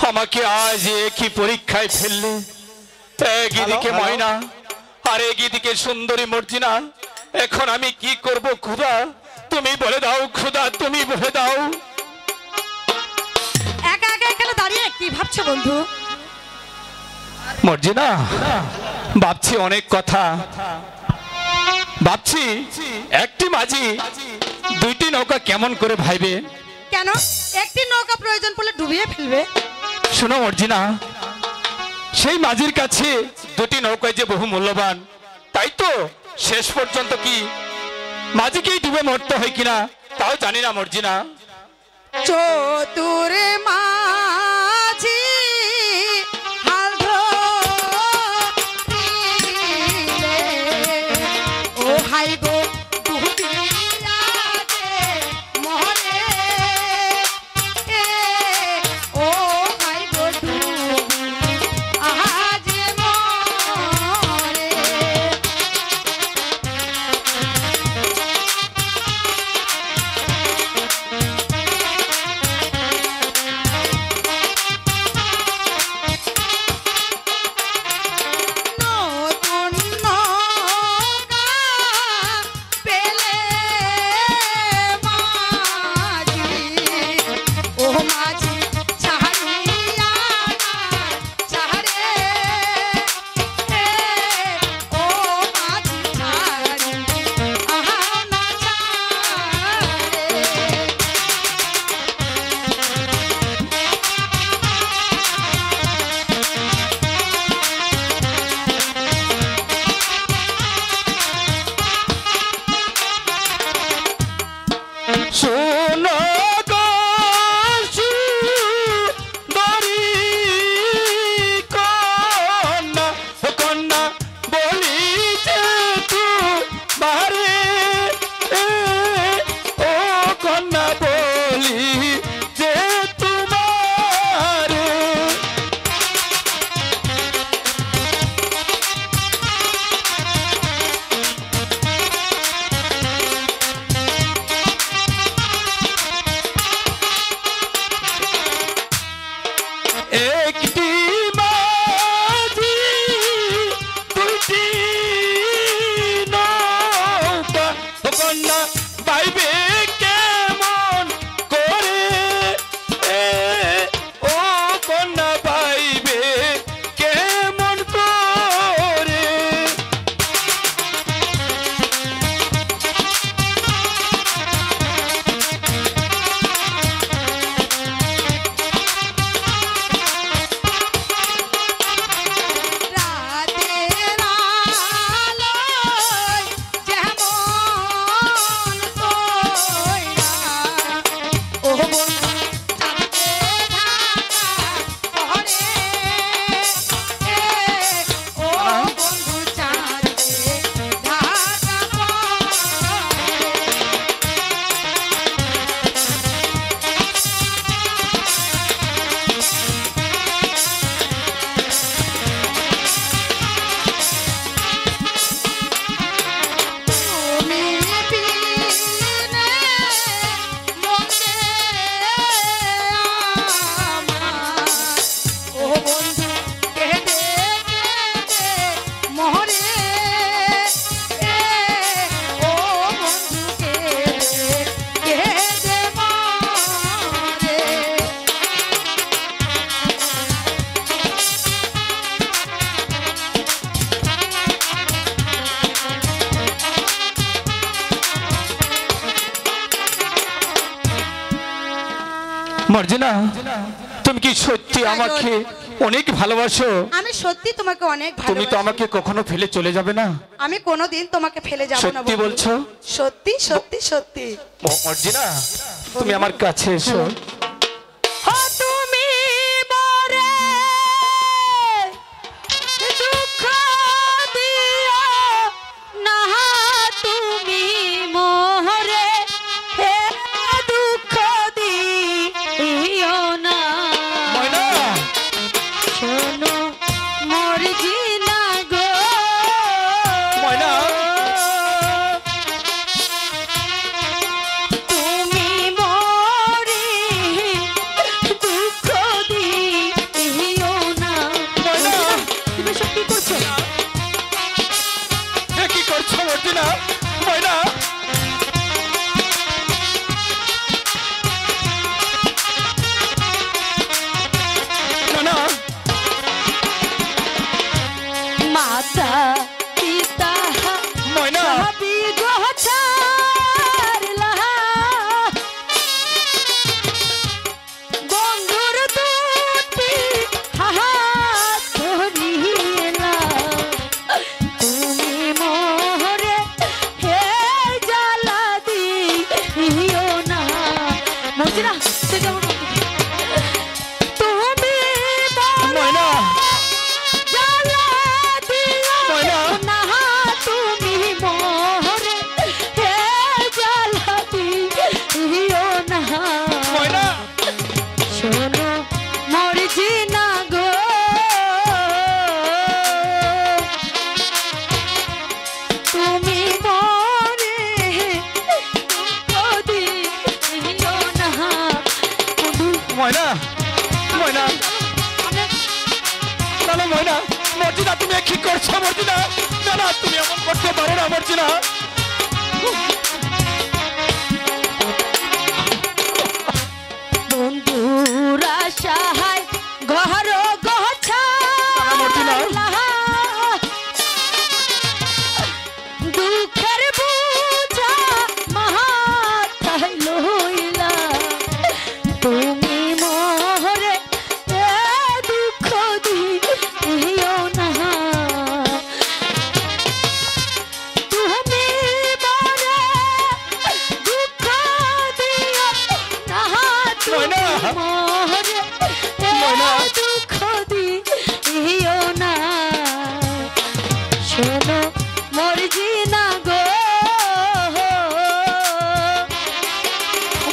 আমাকে আজ কি পরীক্ষায় ফেললে। একদিকে ময়না আর একদিকে সুন্দরী মর্জিনা। এখন আমি কি করব খোদা, তুমি বলে দাও খোদা, তুমি বলে দাও। একা একা এখানে দাঁড়িয়ে কি ভাবছো বন্ধু? মর্জিনা, ভাবছি অনেক কথা। ভাবছি একটি মাঝি দুইটি নৌকা কেমন করে ভাইবে। কেন? একটি নৌকা প্রয়োজন পড়লে ডুবিয়ে ফেলবে। শোনো মর্জিনা, সেই মাঝির কাছে দুটি নৌকায় যে বহু মূল্যবান, তাই তো শেষ পর্যন্ত কি মাঝিকেই ডুবে মরতে হয় কিনা তাও জানি না মর্জিনা। চতুর মাঝি হাল ধরিলে ও হাই গো ডুবিয়া যে মরে ও হাই গো ডুবিয়া যে মরে। মর্জিনা, তুমি কি সত্যি আমাকে অনেক ভালোবাসো? আমি সত্যি তোমাকে অনেক ভালোবাসি। তুমি তো আমাকে কখনো ফেলে চলে যাবে না? আমি কোনোদিন তোমাকে ফেলে যাব না। সত্যি বলছো? সত্যি সত্যি সত্যি। মর্জিনা, তুমি আমার কাছে এসো। তুমি মরে দুঃখ দিও না, তুমি মরে দুঃখ দিও না। শোনো মর্জিনা গো, তুমি মরিলে মর্জিনা তুই কেমন তুমি ময়না জ্বালা দিও ময়না না তুমি মোরে হে জ্বালা দিও না ময়না শোনো মর্জিনা গো তুমি মোরে দুঃখ দিও না বন্ধু ময়না ময়না না না ময়না মর্জিনা তুমি কি করছো মর্জিনা না না তুমি এমন করতে পারো না মর্জিনা বন্ধুরা সাহায় ঘর গোছা মর্জিনা দুঃখের বুঝা মাথায় লইলা তুমি মোরে এ দুঃখ দিও না তুমি মোরে দুঃখ দিও না তুমি মোরে ময়না। এ দুঃখ দিও না শোনো মর্জিনা গো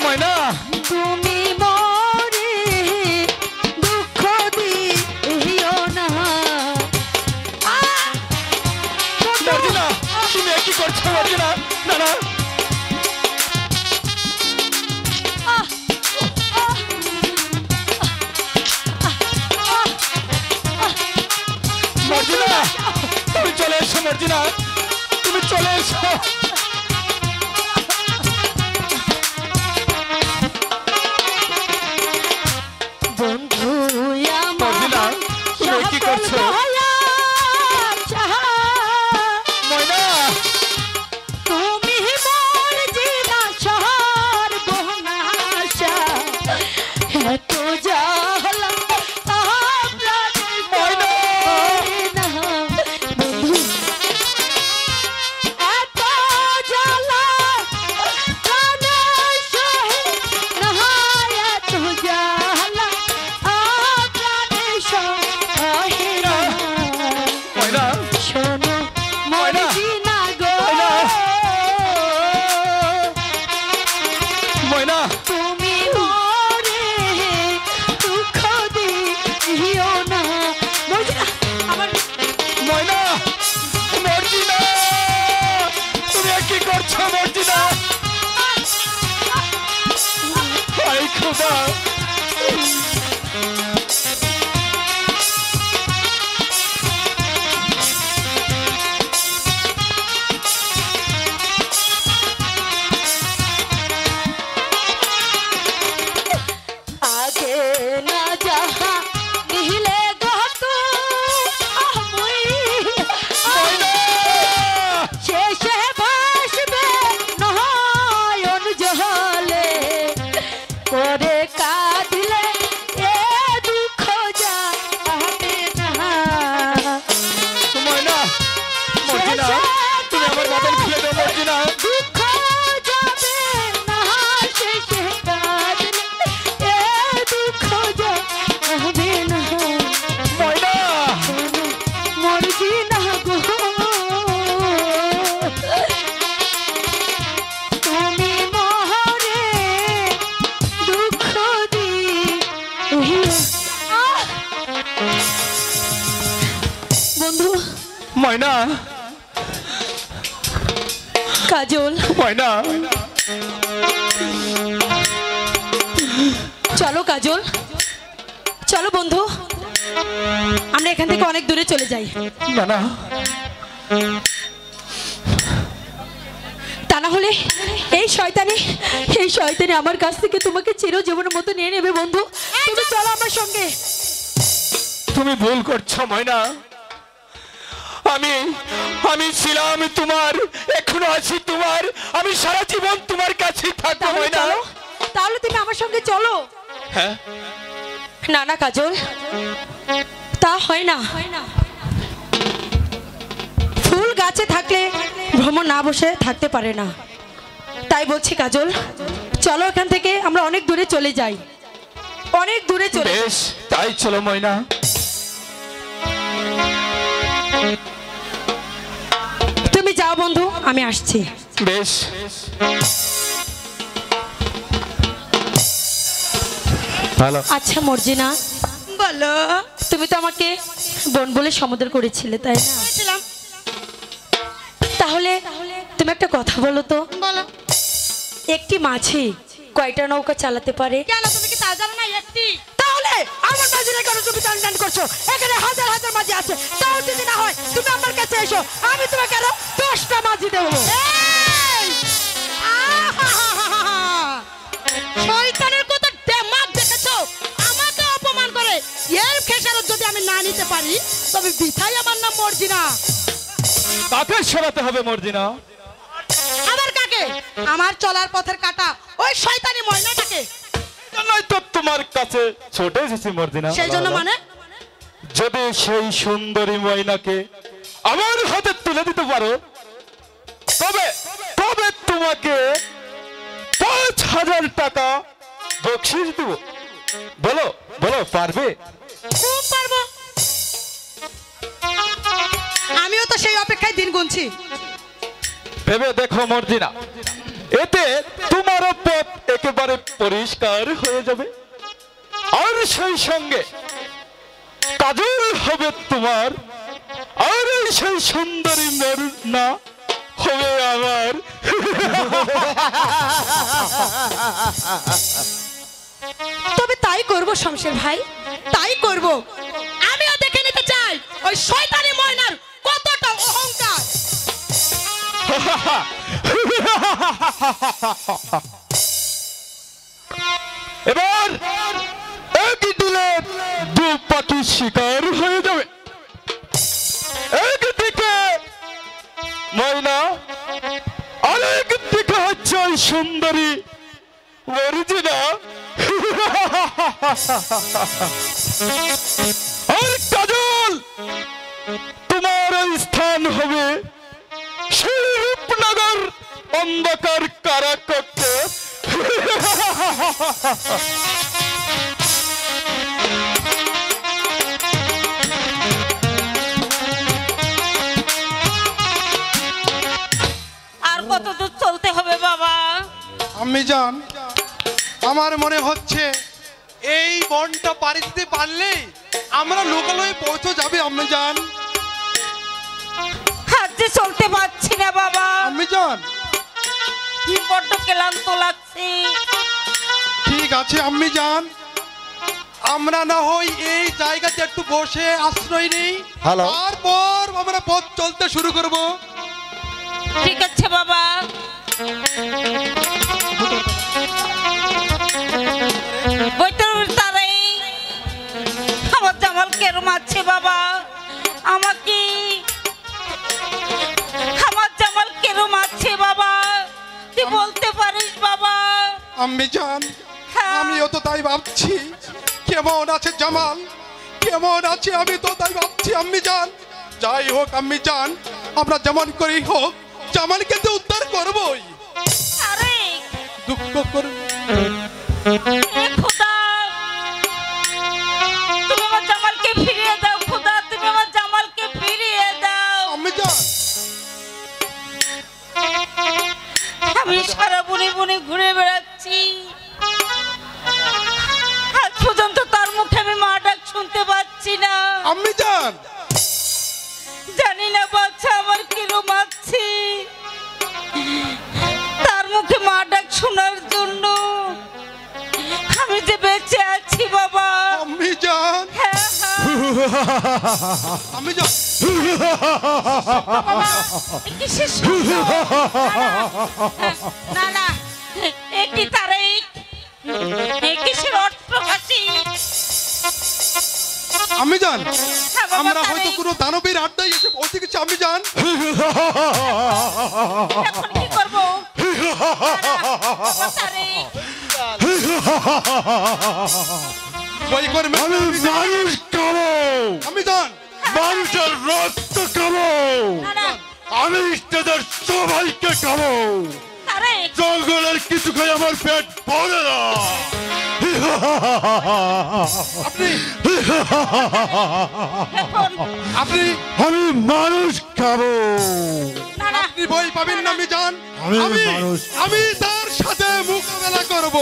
ময়না তুমি মোরে দুঃখ দিও না মর্জিনা তুমি কি করছো মর্জিনা না না মর্জিনা তুমি চলে এসো মর্জিনা তুমি চলে এসো বন্ধু মর্জিনা তুমি কি করছো ময়না তুমি মর্জিনা শহর বহনাশা এত জ্বালা ময়না বন্ধু এত জ্বালা প্রাণে সহে না এত জ্বালা প্রাণে সহে না ময়না শোনো ময়না। মর্জিনা গো ময়না তুমি মোরে দুঃখ দিও না মর্জিনা আমার ময়না মর্জিনা তুমি কি করছো মর্জিনা হায় খোদা আগে না যাহা নিহিলে গত আমি ময়না শেষে ভাসবে নয়ন জলে করে কাঁদলে এ দুঃখ যাবে না ময়না মর্জিনা তুমি আমার বাদল খুলে দাও মর্জিনা দুঃখ যাবে না শেষে কাঁদলে এ দুঃখ যাবে না ময়না মর্জিনা গো তুমি মোরে দুঃখ দিও বন্ধু ময়না কাজল ময়না চলো কাজল চলো বন্ধু আমরা এখান থেকে অনেক দূরে চলে যাই না না তা না হলে এই শয়তানি আমার কাছ থেকে তোমাকে চিরজীবনের মতো নিয়ে নেবে বন্ধু তুমি চলো আমার সঙ্গে তুমি ভুল করছো ময়না আমি আমি ছিলাম তোমার এখনো আছি তোমার আমি সারা জীবন তোমার কাছে থাকবো তাহলে ময়না চলো তাহলে তুমি আমার সঙ্গে চলো হ্যাঁ না না কাজল তা হয় না ফুল গাছে থাকলে ভ্রমণ না বসে থাকতে পারে না তাই বলছি কাজল, চলো এখান থেকে আমরা অনেক দূরে চলে যাই, অনেক দূরে চলে। বেশ, তাই চলো ময়না। তুমি যাও বন্ধু, আমি আসছি। বেশ। ভালো। আচ্ছা মর্জিনা, বলো। তুমি তো আমাকে বোন বলে সম্বোধন করেছিলে, তাই না? বলেছিলাম। তাহলে তুমি একটা কথা বলো তো, বলো। একটি মাঝি কয়টা নৌকা চালাতে পারে? কেন তুমি কি তা জানো না? একটি। তাহলে আমার মাঝি কেন তুমি টান করছো? এখানে হাজার হাজার মাঝি আছে, তাও যদি না হয় তুমি আমার কাছে এসো, আমি তোমাকে আরো 10টা মাঝি দেবো। এই! আহাহাহাহা! শয়তানের কত দেমাগ দেখেছো? আমাকে অপমান করে এর খেসারত যদি আমি না নিতে পারি তবে বিথাই আমার নাম মর্জিনা। কাকে সরাতে হবে মর্জিনা? আবার কাকে? আমার চলার পথের কাটা ওই শয়তানি ময়নাটাকে। নয় তো তোমার কাছে ছোটে এসেছি মর্জিনা। সেই জন্য মানে? যদি সেই সুন্দরী ময়নাকে আমার হাতে তুলে দিতে পারো তবে তবে তোমাকে 5,000 টাকা বকশিশ দেব। বলো বলো, পারবে? খুব পারবো। আমিও তো সেই অপেক্ষায় দিন গুনছি। ভেবে দেখো মর্জিনা, এতে তোমারও পথ একেবারে পরিষ্কার হয়ে যাবে, আর সেই সঙ্গে কাজল হবে তোমার, আর সেই সুন্দরী মরনা হবে আমার। তবে তাই করব শমশের ভাই, তাই করব। আমিও দেখে নিতে চাই ওই শয়তানি ময়নার কতটা অহংকার। এবার এক দিলে দু পাখি শিকার হয়ে যাবে। একদিকে ময়না, আরেক দিকে হচ্ছে ওই সুন্দরী মর্জিনা। আর কাজল, তোমার ওই স্থান হবে সেই রূপনগর অন্ধকার কারাকক্ষে। আর কত দূর চলতে হবে বাবা? আম্মি জান, আমার মনে হচ্ছে এই বনটা পাড়ি দিতে পারলেই আমরা লোকালয়ে পৌঁছে যাবে। আম্মি জান, হাতে চলতে পারছি না বাবা, আম্মি জান। কি বড্ড ক্লান্ত লাগছে। ঠিক আছে আম্মি জান, আমরা না হই এই জায়গাতে একটু বসে আশ্রয় নেই, তারপর আমরা পথ চলতে শুরু করব। ঠিক আছে বাবা। বৈতরণীর তারাই আমার জামাল কেরম আছে বাবা? আমাকে আমার জামাল কেরম আছে বাবা? তুই বলতে পারিস বাবা? আম্মি জান, হ্যাঁ। আমিও তো তাই ভাবছি, কেমন আছে জামাল, কেমন আছে, আমি তো তাই ভাবছি আম্মি জান। যাই হোক আম্মি জান, আমরা যেমন করেই হোক জামালকে তো উদ্ধার করবই। আরে দুঃখ করব এ খোদা, তুমি আমার জামালকে ফিরিয়ে দাও খোদা, তুমি আমার জামালকে ফিরিয়ে দাও। আম্মি জান। আমি সারা বনে বনে ঘুরে বেড়াচ্ছি, আজ পর্যন্ত তার মুখে আমি মা ডাক শুনতে পাচ্ছি না। আম্মি জান, জানি না বাচ্চা আমার কিরম আছে, তার মুখে মা ডাক শোনার জন্য আমি যে বেঁচে আছি বাবা। আম্মি জান, হ্যাঁ হ্যাঁ আম্মি জান। বাবা, কিসের শব্দ? না না, একটি তারিখ কিসের অট্টহাসি? আম্মি জান, হ্যাঁ বাবা, আমরা হয়তো তারিক। কোনো দানবের আড্ডায় এসে পৌঁছে গেছি আম্মি জান। এখন কি করবো? বাবা, তারিক। ভয় করবে না, আমি মানুষ খাবো, আম্মি জান। মানুষের রক্ত খাবো, না না, আমি তাদের সবাইকে খাবো। তারিক। জঙ্গলের কিছু খাই আমার পেট ভরে না। আপনি আপনি আমি মানুষ খাবো। আপনি ভয় পাবেন না মিজান। আমি আমি মানুষ। আমি তার সাথে মোকাবেলা করব।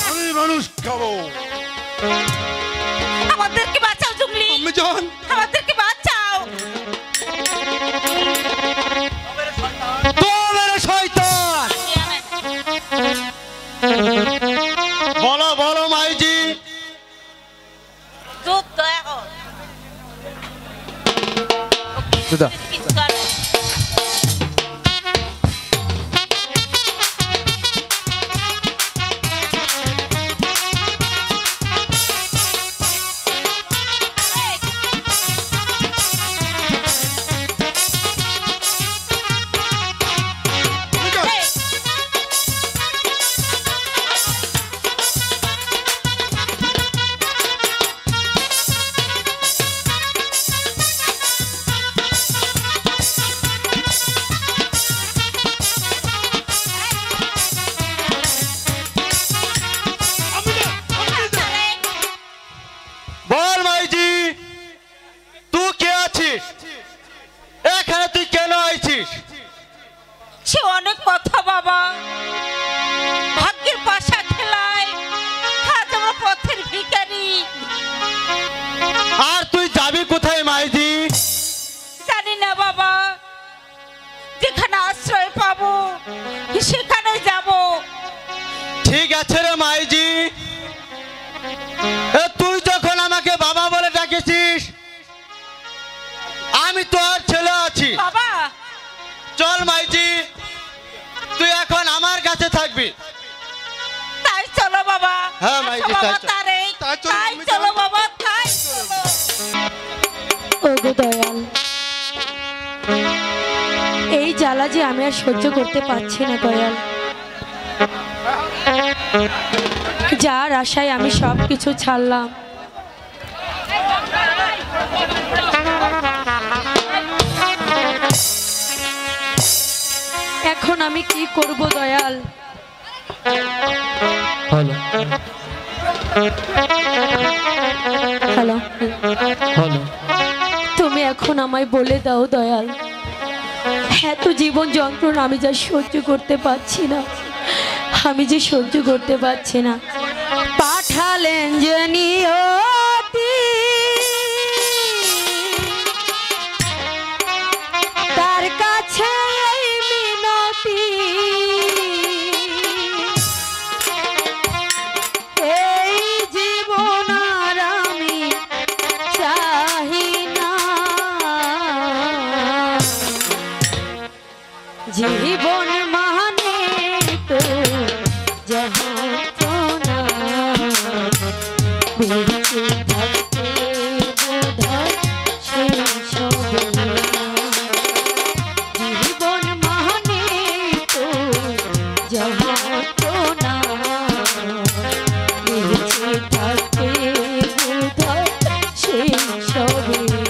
আমি মানুষ খাবো। আমাদেরকে বাঁচাও জুগলি, মিজান আমাদেরকে বাঁচাও। শয়তান বলো বলো মাইজি। যুদ্ধ এখন দাদা কিছু কর। বল মাইজি, তুই কে আছিস এখানে? তুই কেন আইছিস? সে অনেক কথা বাবা, ভাগ্যের পাশা খেলায় আজ আমরা পথের ভিখারি। আর তুই যাবি কোথায় মাইজি? জানি না বাবা, যেখানে আশ্রয় পাবো সেখানে যাব। ঠিক আছে রে মাইজি, তুই যখন আমাকে বাবা বলে ডাকেছিস, আমি তোর ছেলে আছি। বাবা চল মাইজি, তুই এখন আমার কাছে থাকবি। তাই চলো বাবা। হ্যাঁ, মাইজি, আসো বাবা, তাই চলো। তাই তাই চলো, তাই তুমি চলো চলো। বাবা, তাই চলো। ওগো দয়াল, এই জ্বালা যে আমি আর সহ্য করতে পারছি না দয়াল। যার আশায় আমি সব কিছু ছাড়লাম, এখন আমি কি করব দয়াল? হ্যালো, তুমি এখন আমায় বলে দাও দয়াল, এত জীবন যন্ত্রণা আমি যা সহ্য করতে পারছি না, আমি যে সহ্য করতে পারছি না। পাঠালেন যে নিয়তি, তার কাছে এই মিনতি, এই জীবন আর আমি চাহি না, জীবন মানে তো যন্ত্রণা, বেঁচে থাকতে বোধহয় শেষ হবে না। জীবন মানে তো যন্ত্রণা, বেঁচে থাকতে বোধহয় শেষ হবে না।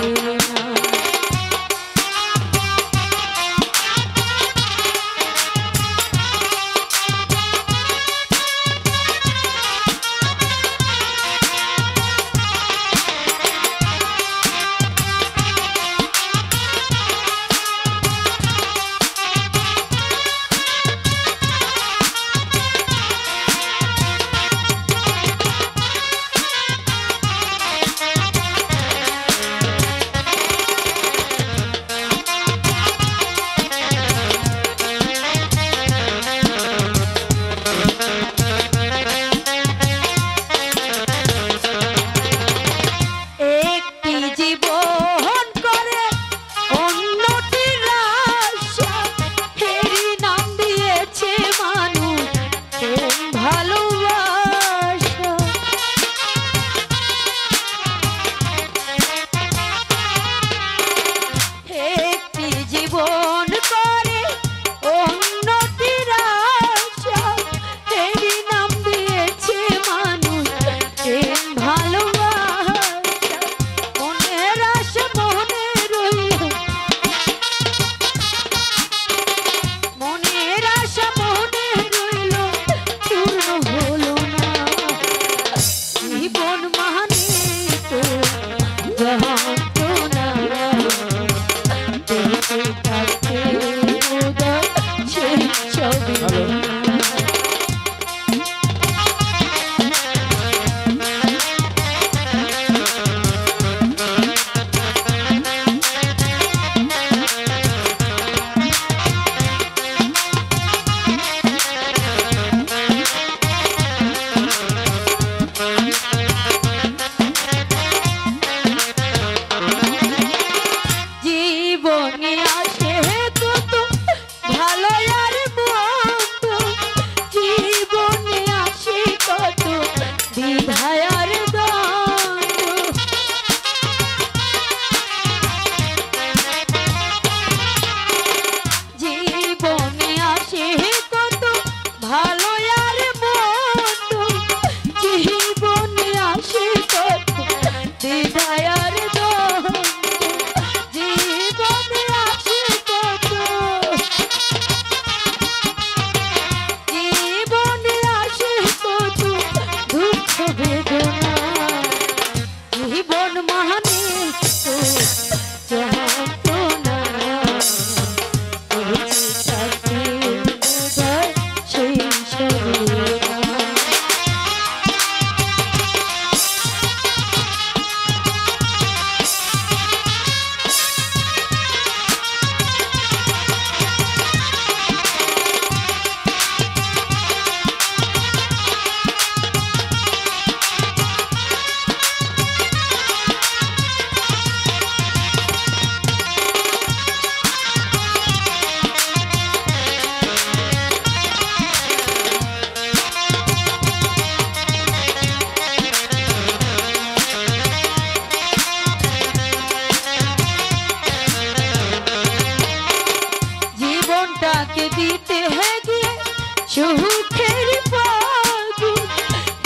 সুখের ফাগুন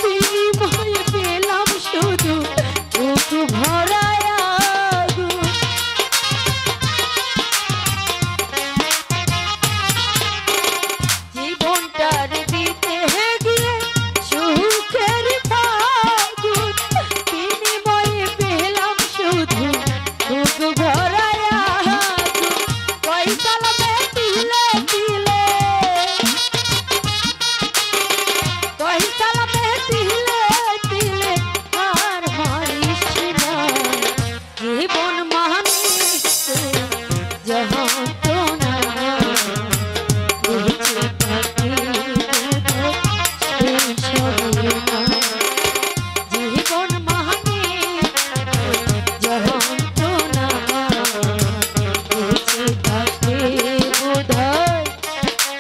বিনিময়ে পেলাম শুধু বুক ভরায় আগুন। জীবনটার দিতে গিয়ে সুখের ফাগুন বিনিময়ে পেলাম শুধু বুক ভরায় আগুন। পয়সালা দিলে দিলে পয়সালা দিলে দিলে আর মারিস না জীবন মানে যন্ত্রণা বেঁচে থাকি শেষ হবে না। জীবন মানে যন্ত্রণা বেঁচে থাকি বোধহয়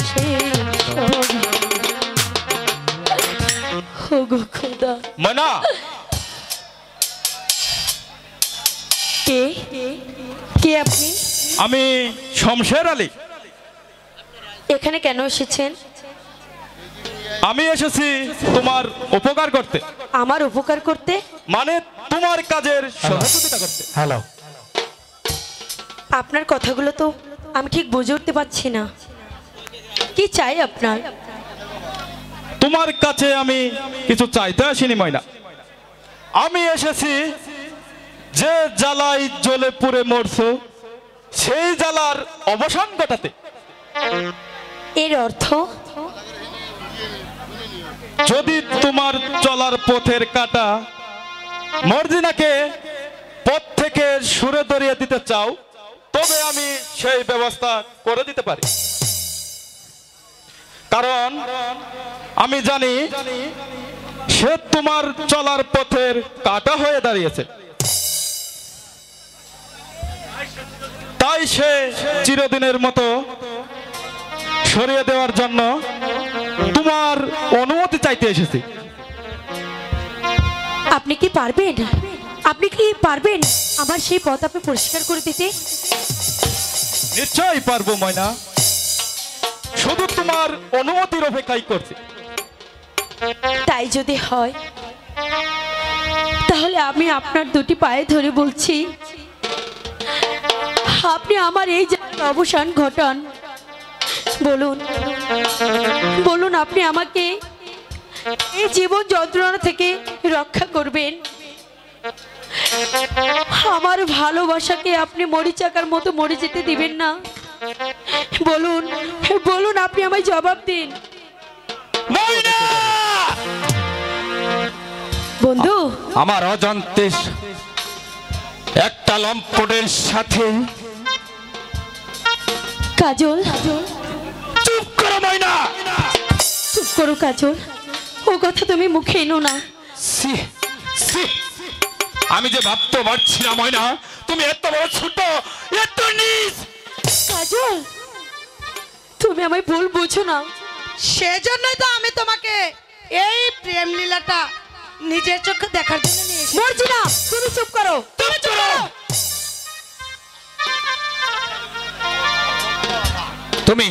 শেষ হবে না। ওগো খোদা, ময়না, কে কে আপনি? আমি শমশের আলী। এখানে কেন এসেছেন? আমি এসেছি তোমার উপকার করতে, আমার উপকার করতে? মানে তোমার কাজের সহযোগিতা করতে। হ্যালো, আপনার কথাগুলো তো আমি ঠিক বুঝে উঠতে পারছি না। কি চাই আপনার? তোমার কাছে আমি কিছু চাইতে আসিনি ময়না। আমি এসেছি যে জ্বালাই জ্বলে পুড়ে মরছো সেই জ্বালার অবসান ঘটাতে। এর অর্থ? যদি তোমার চলার পথের কাটা মর্জিনাকে পথ থেকে সরে দরিয়ে দিতে চাও, তবে আমি সেই ব্যবস্থা করে দিতে পারি। কারণ আমি জানি সে তোমার চলার পথের কাটা হয়ে দাঁড়িয়েছে, তাই সে চিরদিনের মতো সরিয়ে দেওয়ার জন্য তোমার অনুমতি চাইতে এসেছি। আপনি কি পারবেন? আপনি কি পারবেন আমার সেই পথ আপনি পরিষ্কার করে দিতে? নিশ্চয়ই পারবো ময়না, শুধু তোমার অনুমতির অপেক্ষাই করছি। তাই যদি হয় তাহলে আমি আপনার দুটি পায়ে ধরে বলছি, আপনি আমার এই জায়গার অবসান ঘটান। বলুন বলুন, আপনি আমাকে এই জীবন যন্ত্রণা থেকে রক্ষা করবেন। আমার ভালোবাসাকে আপনি মরিচাকার মতো মরে যেতে দিবেন না। বলুন বলুন, আপনি আমায় জবাব দিন। বন্ধু, আমার অজান্তে একটা লম্পটের সাথে। কাজল, চুপ করো ময়না, চুপ করো কাজল, ও কথা তুমি মুখে এনো না। ছি, ছি। আমি যে ভাবতে পারছি না ময়না, তুমি এত বড় ছোট, এত নিচ। কাজল, তুমি আমায় ভুল বুঝো না। সেজন্যই তো আমি তোমাকে এই প্রেম লীলাটা নিজের চোখে দেখার জন্য নিয়ে এসেছি। মর্জিনা, তুমি চুপ করো। চুপ করো। তুমি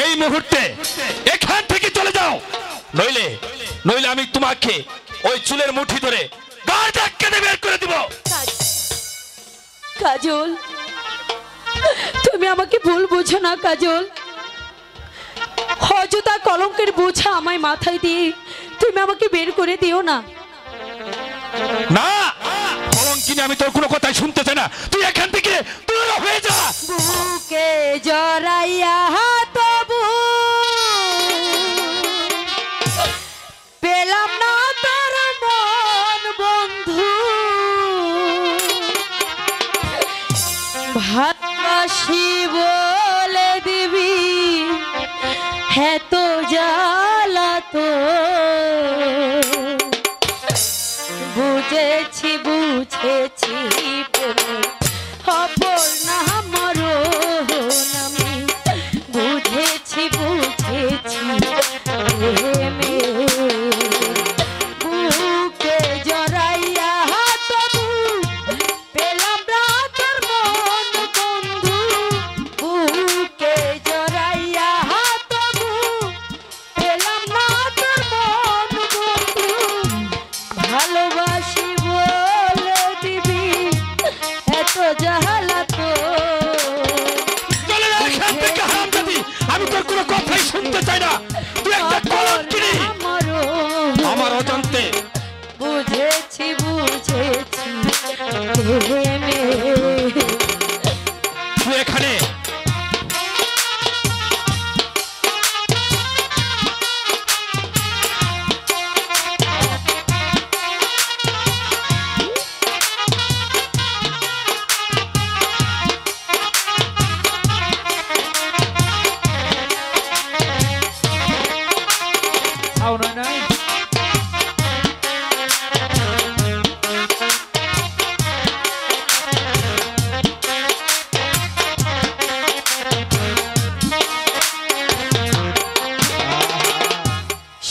এই মুহূর্তে এখান থেকে চলে যাও, নইলে নইলে আমি তোমাকে ওই চুলের মুঠি ধরে গাড় ধাক্কা দিয়ে বের করে দিব। কাজল, তুমি আমাকে ভুল বুঝো না কাজল। অযথা কলঙ্কের বোঝা আমায় মাথায় দিয়ে তুমি আমাকে বের করে দিও না। না, কলঙ্কিনী, আমি তোর কোনো কথাই শুনতে চাই না। তুই এখান থেকে দূর হয়ে যা। বুকে জড়াইয়া তবু পেলাম না তোর মন বন্ধু। ভালোবাসি বলে দিবি এত জ্বালা তো বুঝেছি বুঝেছি অপর না মরণ আমি বুঝেছি বুঝেছি বুকে জড়াইয়া তবু পেলাম না তোর মন বন্ধু। বুকে জড়াইয়া তবু একটা কলঙ্কিনী। আমার অজান্তে বুঝেছি বুঝেছি তুই এখানে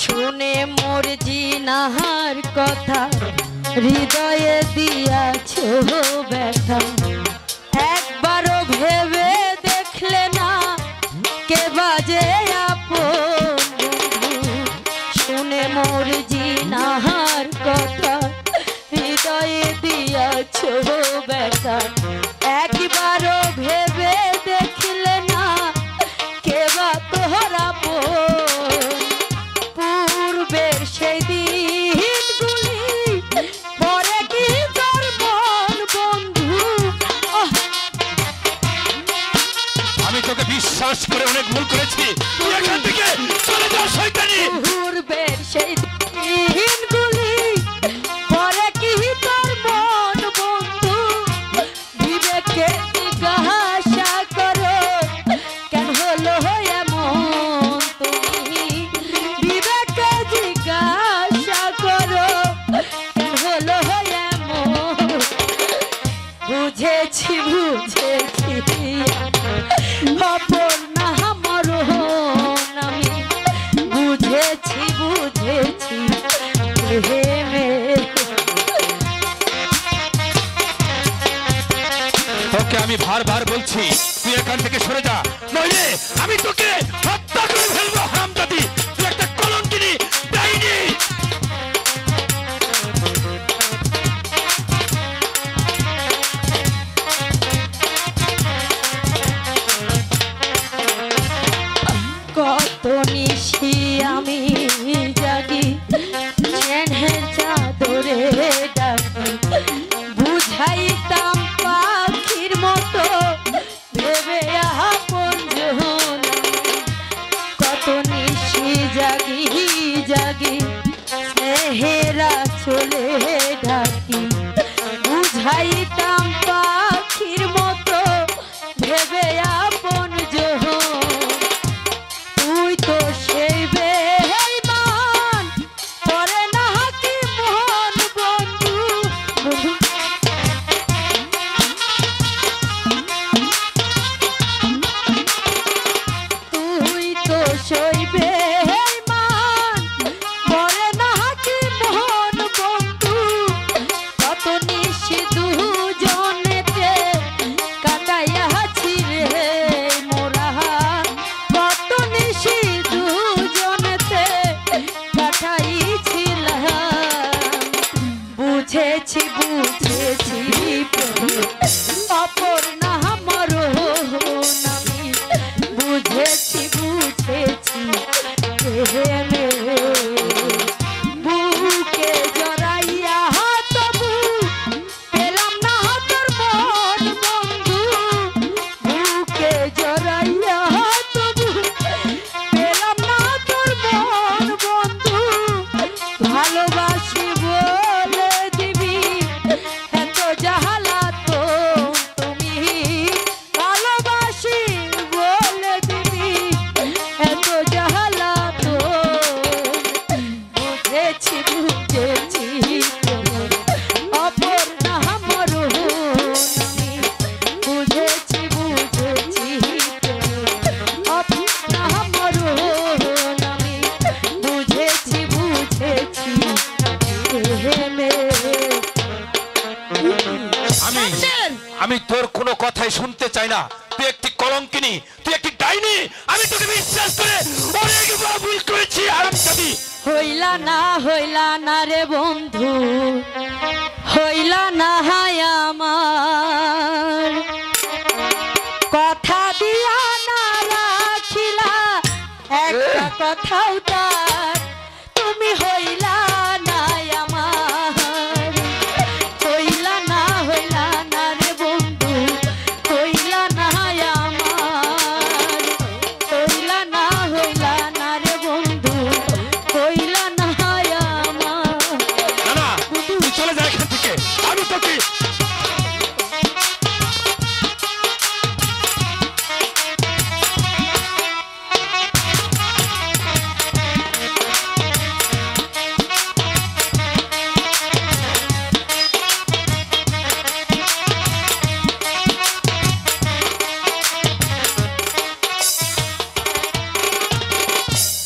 শুনে মোর জিনাহার কথা হৃদয়ে দিয়াছো ব্যথা একবারও ভেবে দেখলে না কে বাজে আপন বন্ধু। শুনে মোর জিনাহার কথা হৃদয়ে দিয়াছো ব্যথা একবারও ভেবে দেখলে না কে বা তোর আপন। পূর্বের সেই দিনগুলি পরে কি তোর মন বন্ধু। আমি তোকে বিশ্বাস করে অনেক ভুল করেছি। তুই এখান থেকে চলে যা শয়তানি। পূর্বের সেই দিনগুলি পরে কি তোর মন বন্ধু। বিবেকে জিজ্ঞাসা করো কেন হলো এমন তুমি। বিবেকে জিজ্ঞাসা করো কেন হলো এমন। বুঝেছি বুঝেছি অপর না মরণ আমি। বুঝেছি বুঝেছি তোকে আমি বারবার বলছি তুই এখান থেকে সরে যা, নইলে আমি তোকে হত্যা করে ফেলবো। হারামজাদি, তুই একটা কলঙ্কিনী, ডাইনি। কত নিশি আমি জাগি চেনের চাদরে ডাকি। বুঝাইতাম পাখির মতো ভেবে আপন জন। কত নিশি জাগি জাগি স্নেহেরা চলে ডাকি। বুঝাইতাম পাখির মতো ভেবে আপন জন। তুই তো সেই বেঈমান করে না কি মন বন্ধু। তুই তো সেই বেঈমান করে না কি মন বন্ধু। কত নিশি দুজনেতে কাটাইয়াছি রে মোরা। কত নিশি দুজনেতে কাটাইছিলাম। বুঝেছি বুঝেছি অপর না মরণ আমি। বুঝেছি বুঝেছি বুকে জড়াইয়া তবু পেলাম না তোর মন বন্ধু। বুকে জড়াইয়া তবু পেলাম না তোর মন বন্ধু। ভালোবাসি বলে দিবি এত জাহালা তো তুমি। ভালোবাসি বলে দিবি এত জাহালা তো। বুঝেছি বুঝেছি অপর না মরণ আমি। বুঝেছি বুঝেছি অপর না মরণ আমি। বুঝেছি বুঝেছি আমি তোর কোনো কথাই শুনতে চাই না। তুই একটি কলঙ্কিনী, তুই একটি ডাইনি। আমি তোকে বিশ্বাস করে অনেকবার ভুল করেছি। হারামজাদি, হইলা না রে বন্ধু। হইলা না হায় আমার কথা দিয়া না রাখিলা। একটা কথাও তার তুমি হইলা না আমার, হইলা না রে বন্ধু, হইলা না আমার, হইলা না রে বন্ধু, হইলা না আমার। না না তুই চলে যা এখান থেকে, আমি তোকে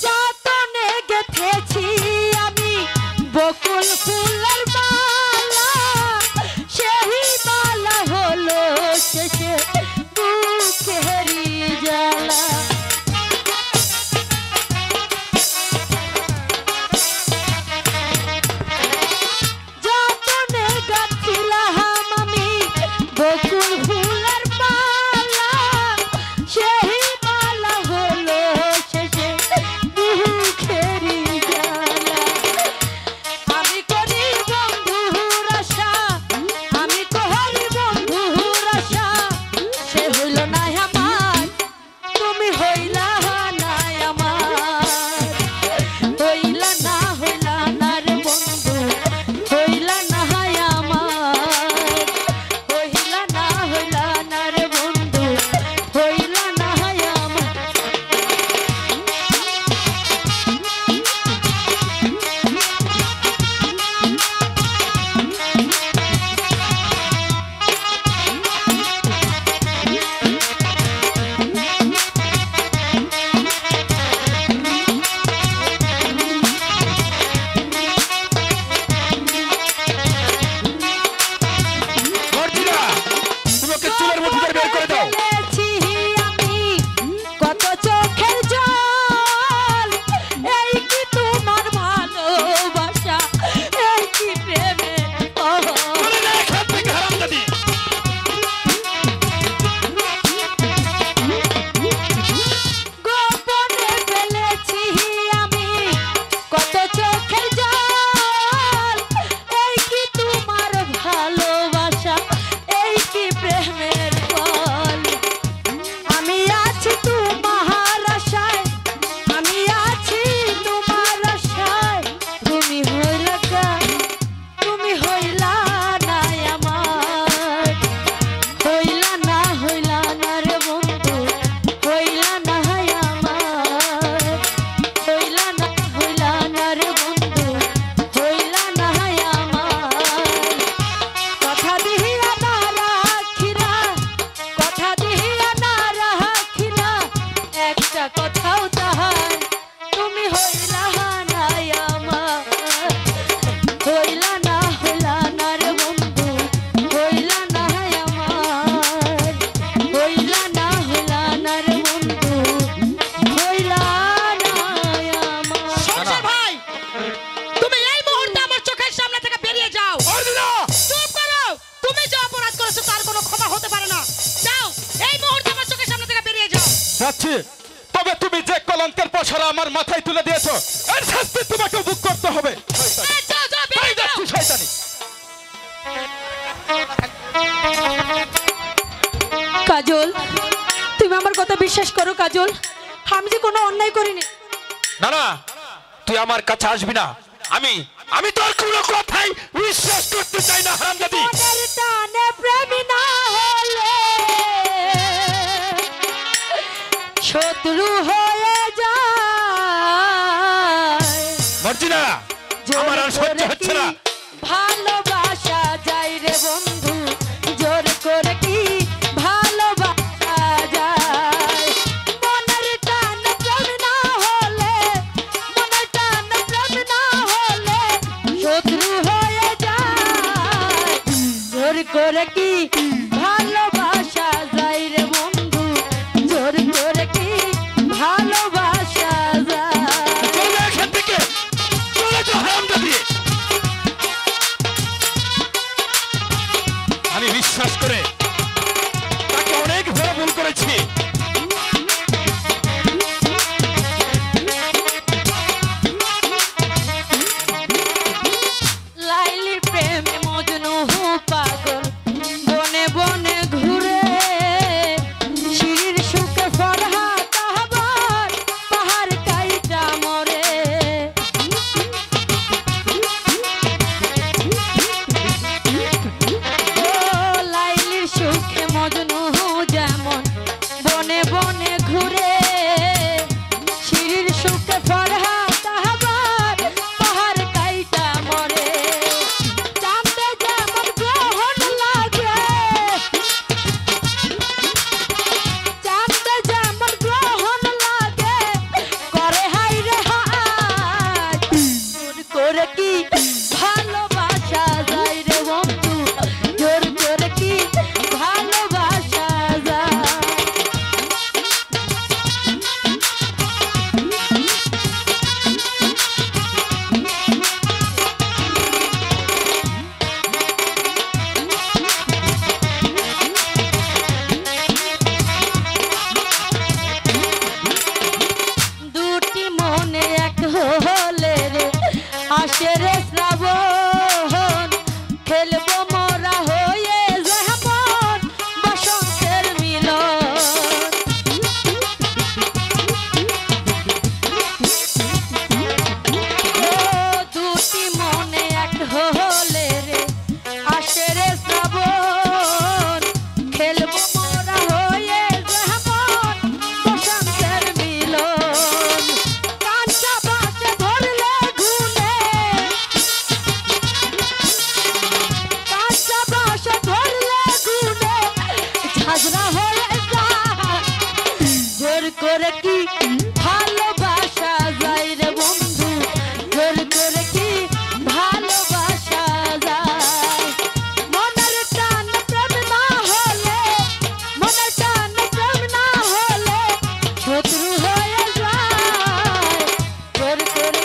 যতনে গেথেছি আমি বকুল ফুলের মালা, সেই মালা হলো শেষে বুকেরই জ্বালা। যতনে গাঁথিলাম আমি বকুল ফুলের মালা, সেই মালা হলো শেষে বুকেরই জ্বালা। আমি করি বন্ধুর আশা, আমি করি বন্ধুর আশা, সে হইল না আমার, তুমি হইলা না আমার, হইলা না রে বন্ধু, হইলা না আমার, হইলা না রে বন্ধু, হইলা না আমার। মর্জিনা, তুমি ওকে চুলের মুঠি ধরে বের করে দাও। ফেলেছি আমি কত চোখের জল, এই কি তোমার ভালোবাসা, এই কি প্রেমের ফল। চলে যা এখান থেকে, হারামজাদি। গোপনে ফেলেছি আমি কত চোখের জল, এই কি তোমার ভালোবাসা, এই কি প্রেমের ফল। আমি আছি তোমার আশায়, আমি আছি তোমার আশায়, তুমি হইলা না, তুমি হইলা না আমার, হইলা না রে বন্ধু, হইলা না আমার, হইলা না রে বন্ধু, হইলা না আমার। কথা দিহিয়া না রাখিলা, কথা দিহিয়া না রাখিলা, একটা কথাও তাহার তুমি হইলা না আমার, হইলা না রে বন্ধু, হইলা না আমার, হইলা না রে বন্ধু, হইলা না আমার। সংসার ভাই, তুমি এই মুহূর্তে আমার চোখের সামনে থেকে বেরিয়ে যাও। মর্জিনা, চুপ করো, তুমি যে অপরাধ করেছো তার কোনো ক্ষমা হতে পারে না। যাও, এই মুহূর্তে আমার চোখের সামনে থেকে বেরিয়ে যাও। যাচ্ছি। তবে তুমি যে কলঙ্কের পশরা আমার মাথায় তুলে দিয়েছো, এর শাস্তি তোমাকে ভোগ করতে হবে। এই, যাও, যাও, বেরিয়ে যাও। যাচ্ছি শয়তানি। কাজল, তুমি আমার কথা বিশ্বাস করো কাজল, আমি যে কোনো অন্যায় করিনি। না না, তুই আমার কাছে আসবি না। আমি তোর কোনো কথাই বিশ্বাস করতে চাই না, হারামজাদি। মনের টানে প্রেমী না হলে শত্রু হয়ে যায়, মর্জিনা, আমার আর সহ্য হচ্ছে না। ভালোবাসা যায় রে বন্ধু, জোর করে কি ভালোবাসা যায়। মনের টান প্রেম না হলে, মনের টান প্রেম না হলে শত্রু হয়ে যায়, জোর করে কি ভালোবাসা যায় রে বন্ধু, জোর করে কি ভালোবাসা যায়। চলে এখান থেকে, চলে যা হারামজাদি। আমি বিশ্বাস করে তাকে অনেক ভুল করেছি।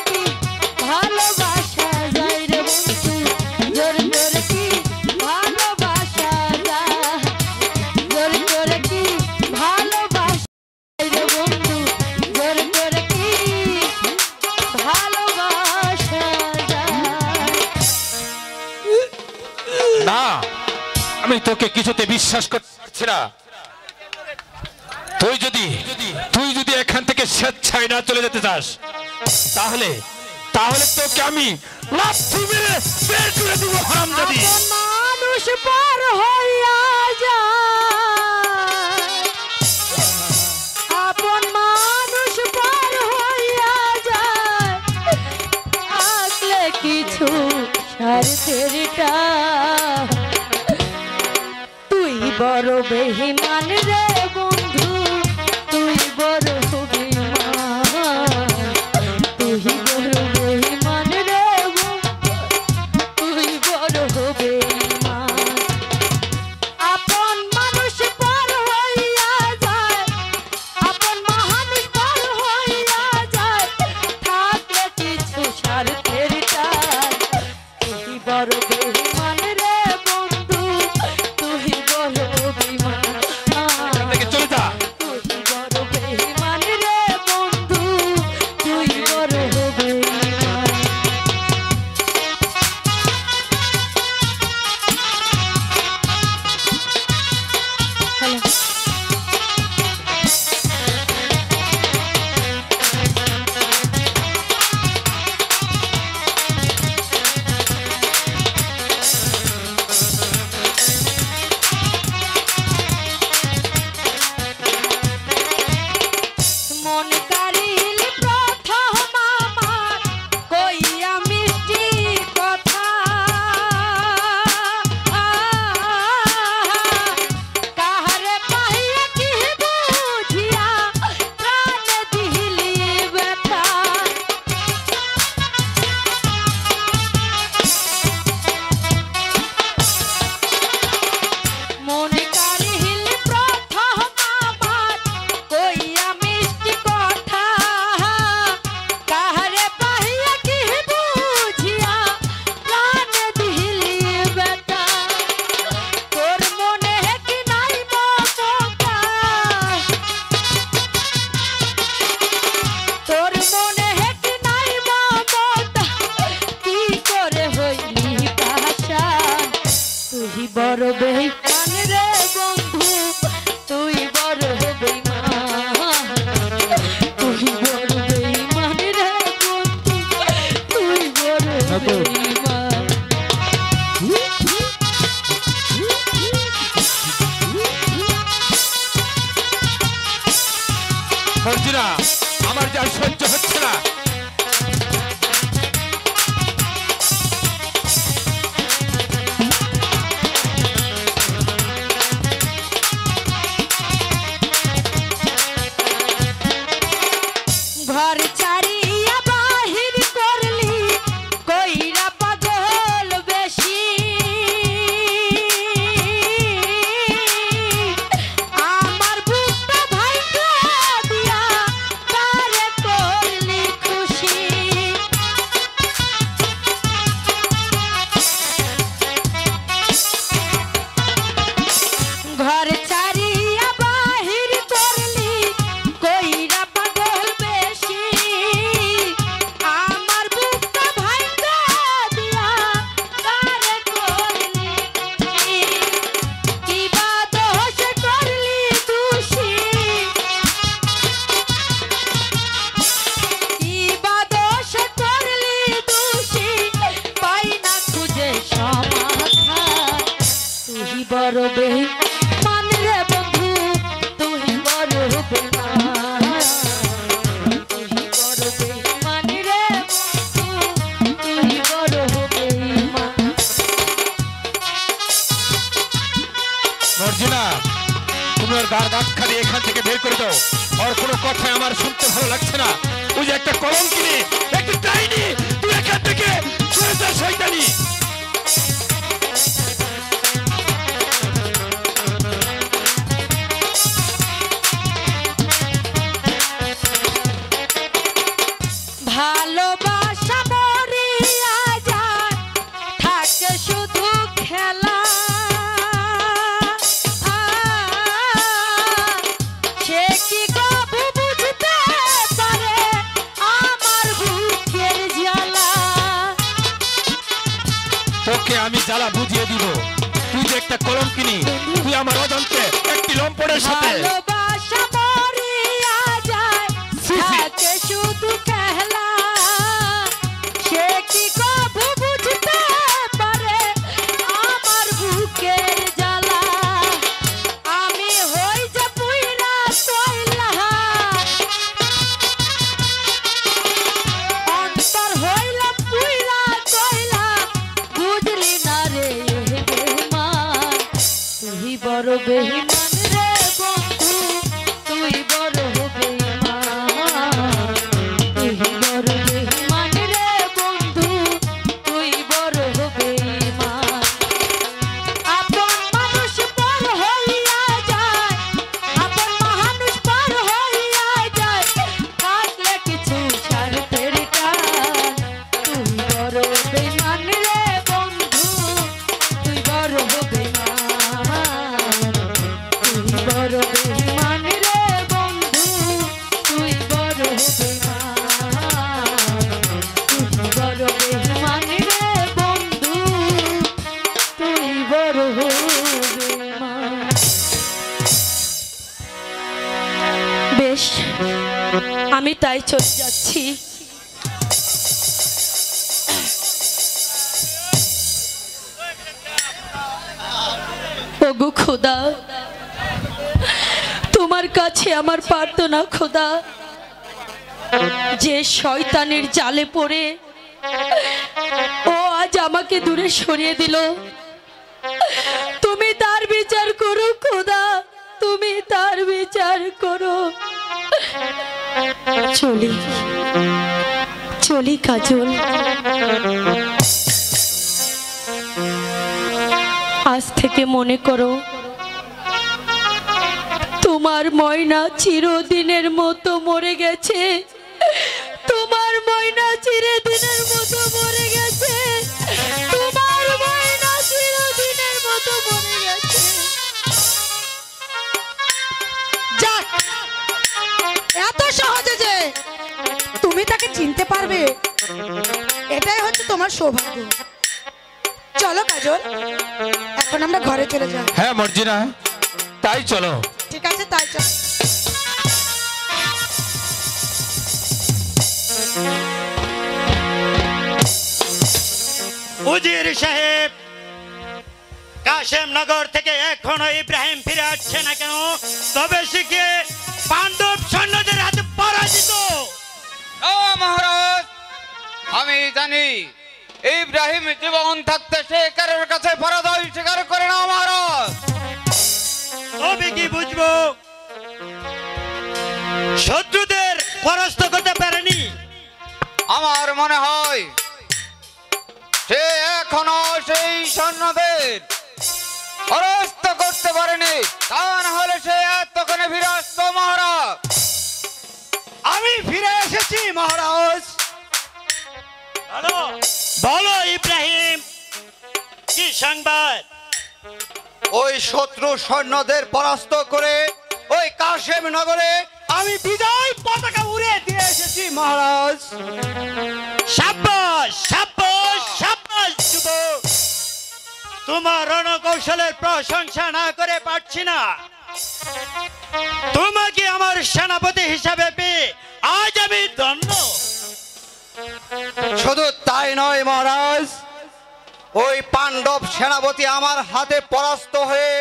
কি ভালোবাসা যায় রে বন্ধু জোর করে কি ভালোবাসা যায় জোর করে কি ভালোবাসা যায় রে বন্ধু জোর করে কি ভালোবাসা যায় না, আমি তোকে কিছুতে বিশ্বাস করতে পারছি না। তুই যদি এখান থেকে স্বেচ্ছায় না চলে যেতে চাস, তাহলে তোকে আমি লাথি মেরে বের করে দেবো হারামজাদি। আপন মানুষ পর হইয়া যায় আপন মানুষ পর হইয়া যায় আসলে কিছু স্বার্থেরটা তুই বড় বেঈমান রে বন্ধু তুই বড় বেঈমান তুই বড় বেঈমান রে বন্ধু তুই বড় বেঈমান আপন মানুষ পর হইয়া যায় আপন মানুষ পর হইয়া যায় থাকলে কিছু স্বার্থের টান তুই বড় বেঈমান রে বন্ধু তুই বড় বেঈমান এখান থেকে চলে যা। তুই বড় বেঈমান রে বন্ধু তুই বড় বেঈমান হ্যালো মন কারিল প্রথম আমার কইয়া মিষ্টি কথা কাহারে পাইয়া কি বুঝিয়া প্রাণে দিলি ব্যথা মন কারিল প্রথম আমার কইয়া মিষ্টি কথা কাহারে পাইয়া কি বুঝিয়া প্রাণে দিলি ব্যথা তোর মনে কি নাই মমতা তোর মনে কি নাই মমতা কি করে হইলি পাশান তুই বড় বেঈমান রে বন্ধু তুই বড় বেঈমান তুই বড় বেঈমান রে বন্ধু তুই বড় বেঈমান মর্জিনা, আমার যা সহ্য হচ্ছে না। ঘর ছাড়িয়া বাহির করলি কইরা পাগল বেশি আমার বুকটা ভাইঙ্গা দিয়া কারে করলি খুশি ঘর ছাড়িয়া বাহির করলি কইরা পাগল বেশি আমার বুকটা ভাইঙ্গা দিয়া কারে করলি কি বা দোষ করলি দোষী কি বা দোষ করলি দোষী পাই না খুঁজে সমাধান তুই বড় বেঈমান রে বন্ধু তুই বড় বেঈমান তুই বড় বেঈমান রে বন্ধু তুই বড় বেঈমান মর্জিনা, তুমি ওর গার ধাক্কা দিয়ে এখান থেকে বের করে দাও। ওর কোনো কথাই আমার শুনতে ভালো লাগছে না। ওই যে একটা কলম কিনে একটা ডাইনি, তুই এখান থেকে সরে যা শয়তানি। ভালোবাসা তোকে আমি জ্বালা বুঝিয়ে দিব। তুই যে একটা কলঙ্কিনী, তুই আমার অজান্তে একটি লম্পটের সাথে। ভালোবাসা মরিয়া যায়, ছি, ছি। থাকে শুধু কেহলা। সে কি কবু বুঝতে পারে আমার বুকের জ্বালা? আমি হই যে পুইরা কইলা, অন্তর হইলাম পুইরা কইলা। বুঝলি না রে বেঈমান, তুই বড় বেঈমান রে বন্ধু, তুই বড় বেঈমান। তুই বড় বেঈমান রে বন্ধু, তুই বড় বেঈমান। আপন মানুষ পর হইয়া যায়, আপন মানুষ পর হইয়া যায়। থাকলে কিছু স্বার্থের টান, তুই বড় বেঈমান রে বন্ধু, তুই বড় বেঈমান। তুই বড় বেঈমান রে বন্ধু, তুই বড় বেঈমান। তুই বড় বেঈমান রে বন্ধু, তুই বড় বেঈমান। বেশ, আমি তাই চলে যাচ্ছি। ওগো খোদা, তোমার কাছে আমার প্রার্থনা খোদা, যে শয়তানের জালে পড়ে ও আজ আমাকে দূরে সরিয়ে দিল, তুমি তার বিচার করো খোদা, তুমি তার বিচার করো। চলি চলি কাজল, আজ থেকে মনে করো তোমার ময়না চিরদিনের মতো মরে গেছে, তোমার ময়না চিরদিনের মতো মরে গেছে, তোমার ময়না চিরদিনের মতো মরে গেছে। যাক, এত সহজে যে তুমি তাকে চিনতে পারবে, এটাই হচ্ছে তোমার সৌভাগ্য। চলো কাজল, এখন আমরা ঘরে চলে যাই। হ্যাঁ মর্জিনা, তাই চলো। ঠিক আছে, তাই চল। উজির সাহেব, কাশেম নগর থেকে এখনো ইব্রাহিম ফিরে আসছে না কেন? তবে শিখে পাণ্ডব সৈন্যদের হাতে পরাজিত। মহারাজ, আমি জানি ইব্রাহিম জীবন থাকতে সে কারোর কাছে পরাজয় স্বীকার করে না মহারাজ। তবে কি বুঝবো, শত্রুদের পরাস্ত করতে পারেনি? আমার মনে হয় সে এখনো সেই সৈন্যদের পরাস্ত করতে পারেনি, তা না হলে সে এতক্ষণে ফিরে আসতো মহারাজ। আমি ফিরে এসেছি মহারাজ। বলো ইব্রাহিম, কি সংবাদ? ওই শত্রু সৈন্যদের পরাস্ত করে ওই কাশেম নগরে আমি বিজয় পতাকা উড়িয়ে দিয়ে এসেছি মহারাজ। সাব্বাস সাব্বাস সাব্বাস যুবক, তোমার রণকৌশলের প্রশংসা না করে পারছি না। তোমাকে আমার সেনাপতি হিসাবে পেয়ে আজ আমি ধন্য। শুধু তাই নয় মহারাজ, ওই পাণ্ডব সেনাপতি আমার হাতে পরাস্ত হয়ে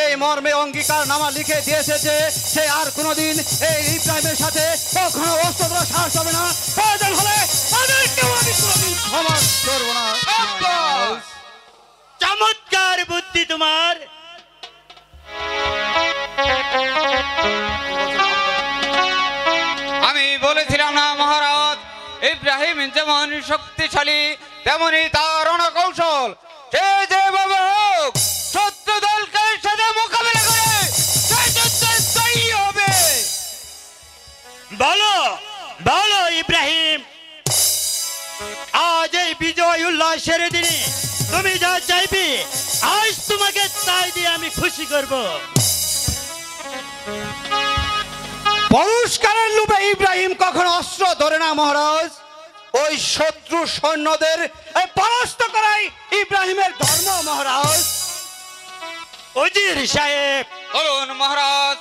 এই মর্মে অঙ্গীকার নামা লিখে দিয়েছে যে সে আর কোনোদিন এই ইব্রাহিমের সাথে কখনো অস্ত্র সাহস হবে না। প্রয়োজন হলে তাদেরকেও আমি কোনোদিন ক্ষমা করবো না। চমৎকার বুদ্ধি তোমার। আমি বলেছিলাম না মহারাজ, ইব্রাহিম যেমন শক্তিশালী তেমনি তার রণকৌশল। সে যেভাবে হোক শত্রু দলকে সাথে মোকাবিলা করে সে যুদ্ধে জয়ী হবে। বলো বলো ইব্রাহিম, আজ এই বিজয় উল্লাসের দিনে তুমি যা চাইবে আজ তোমাকে তাই দিয়ে আমি খুশি করব। পুরস্কারের লোভে ইব্রাহিম কখনো অস্ত্র ধরে না মহারাজ। ওই শত্রু সৈন্যদের পরাস্ত করাই ইব্রাহিমের ধর্ম মহারাজ। উজির সাহেব, বলুন মহারাজ।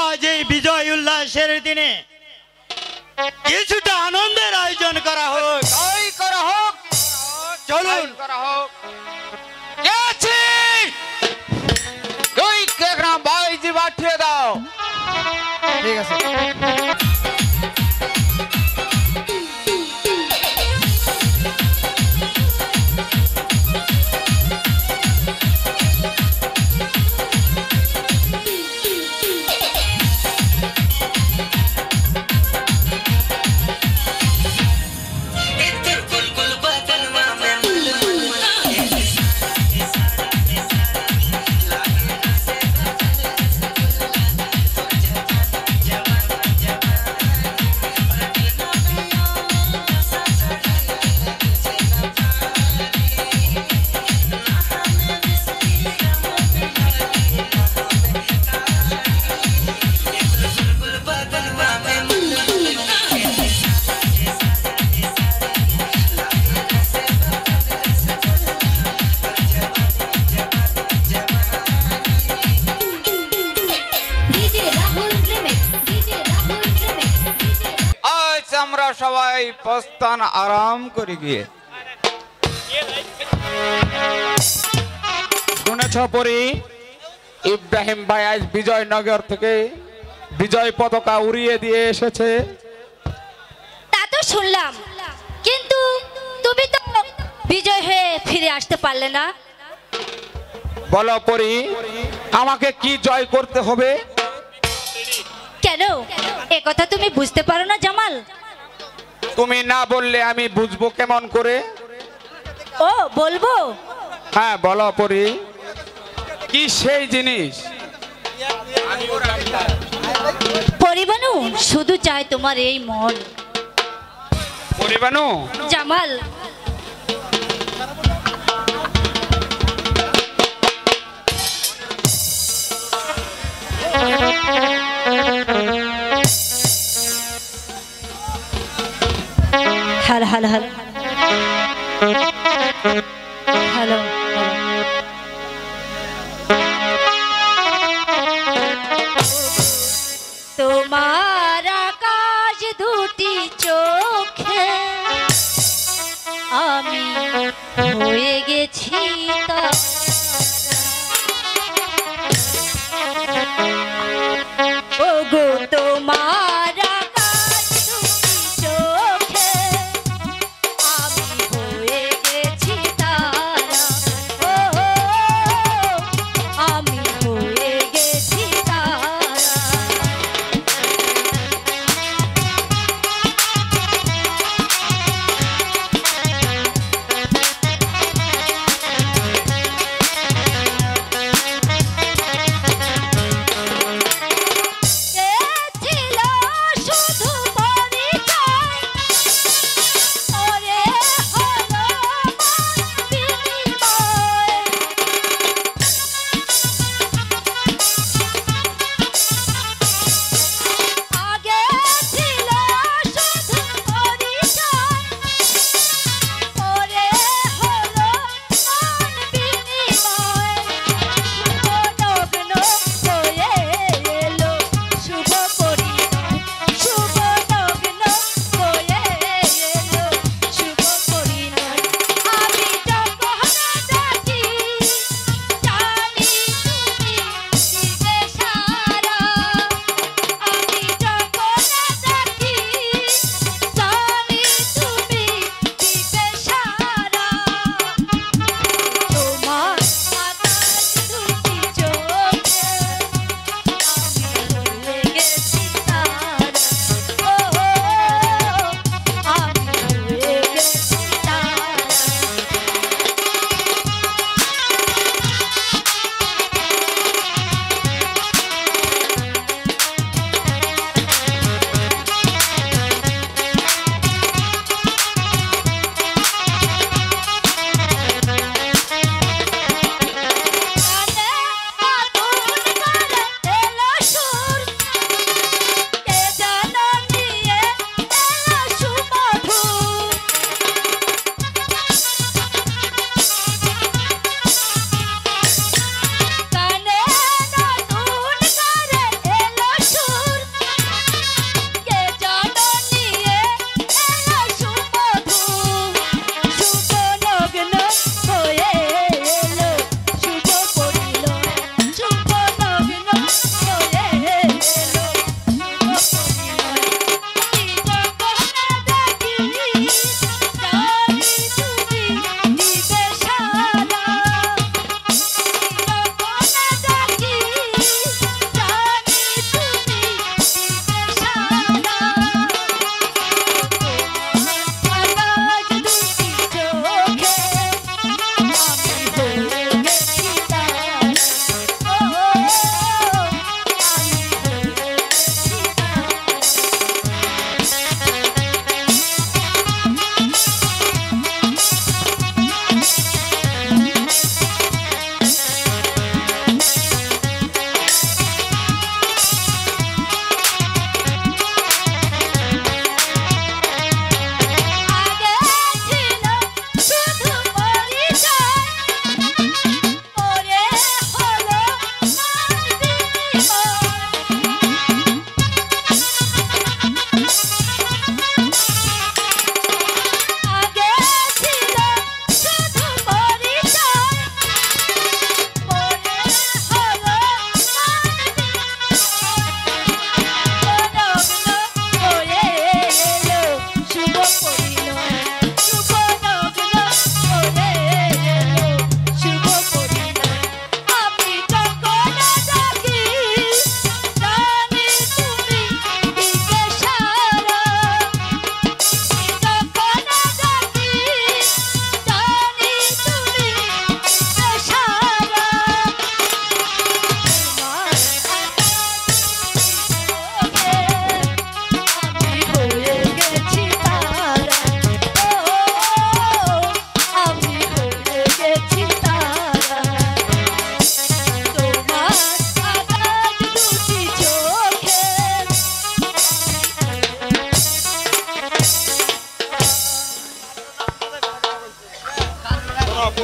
আজ এই বিজয় উল্লাসের দিনে কিছুটা আনন্দের আয়োজন করা হোক। তাই করা হোক, চলুন। তাই করা হোক। কে আছিস? তুই কেকড়া বাইজি পাঠিয়ে দাও। ঠিক আছে। আমরা সবাই প্রস্থান আরাম করে গিয়ে শুনেছ পরি ইব্রাহিম ভাই আজ বিজয়নগর থেকে বিজয় পতাকা উড়িয়ে দিয়ে এসেছে। তা তো শুনলাম, কিন্তু তুমি তো বিজয় হয়ে ফিরে আসতে পারলে না। বলো পরি, আমাকে কি জয় করতে হবে? কেন এ কথা তুমি বুঝতে পারো না জামাল? তুমি না বললে আমি বুঝবো কেমন করে? ও বলবো। হ্যাঁ বলো পরি, কি সেই জিনিস? পরিবানু শুধু চাই তোমার এই মন। Paribanu, Jamal hello hello hello hello তোমার আকাশ দুটি চোখে আমি হয়ে গেছি তারা। ওগো তোমার আকাশ দুটি চোখে আমি হয়ে গেছি তারা। ও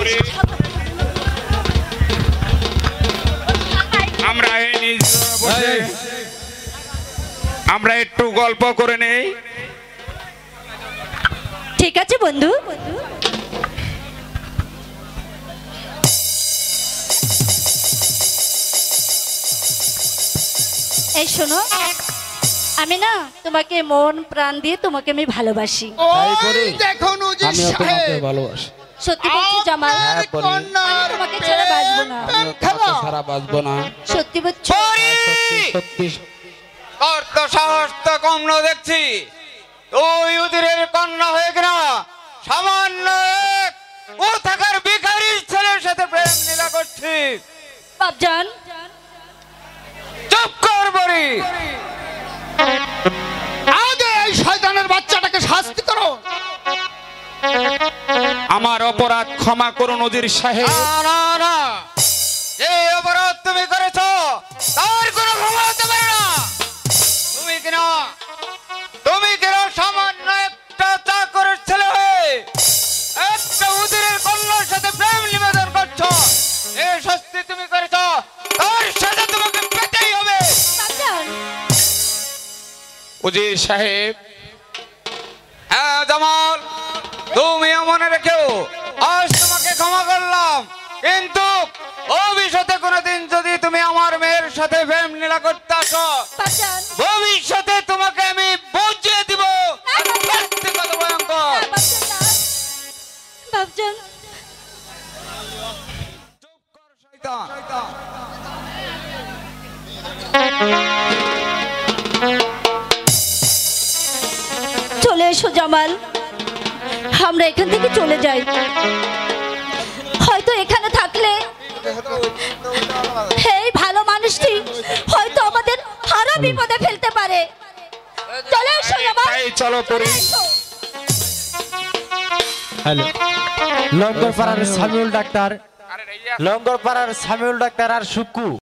পরে আমরা এই নিজ বসে আমরা একটু গল্প করে নেই। ঠিক আছে বন্ধু। এই শোনো, আমি না তোমাকে মন প্রাণ দিয়ে তোমাকে আমি ভালোবাসি। দেখুন আমিও তোমাকে ভালোবাসি। সত্যি বলছি জামাল, আমি তোমাকে ছাড়া বাঁচবো না। তোমাকে ছাড়া বাঁচবো না। সত্যি বলছো? সত্যি। তোর তো সাহস তো কম না দেখছি। তুই উদিরের কন্যা হয়ে কিনা সামান্য ও থাকার ভিখারি ছেলের সাথে প্রেম লীলা করছিস। বাপজান চুপ কর বরি। আগে এই শয়তানের বাচ্চাটাকে শাস্তি করো। আমার অপরাধ ক্ষমা করুন উজির সাহেব। না না, যে অপরাধ তুমি করেছো তার কোনো ক্ষমা হতে পারে না। তুমি কিনা সামান্য একটা চাকরের ছেলে হয়ে একটা উজিরের কন্যার সাথে প্রেম নিবেদন করছো। এই শাস্তি তুমি করেছো, তার সাথে তোমাকে পেতেই হবে। বাপজান, উজির সাহেব, হ্যাঁ জামাল, তুমিও মনে রেখো আজ তোমাকে ক্ষমা করলাম, কিন্তু ভবিষ্যতে কোনোদিন যদি তুমি আমার মেয়ের সাথে প্রেম লীলা করতে আসো, বাপজান, ভবিষ্যতে তোমাকে আমি বুঝিয়ে দিব কত ভয়ঙ্কর। বাপজান, চুপ কর শয়তান। চলে এসো জামাল, আমরা এখান থেকে চলে যাই। হয়তো এখানে থাকলে এই ভালো মানুষটি হয়তো আমাদের আরো বিপদে ফেলতে পারে। চলে এসো জামাল, তাই চলো পরে। হ্যালো, লঙ্গরপাড়ার সামিউল ডাক্তার, লঙ্গরপাড়ার সামিউল ডাক্তার আর সুকু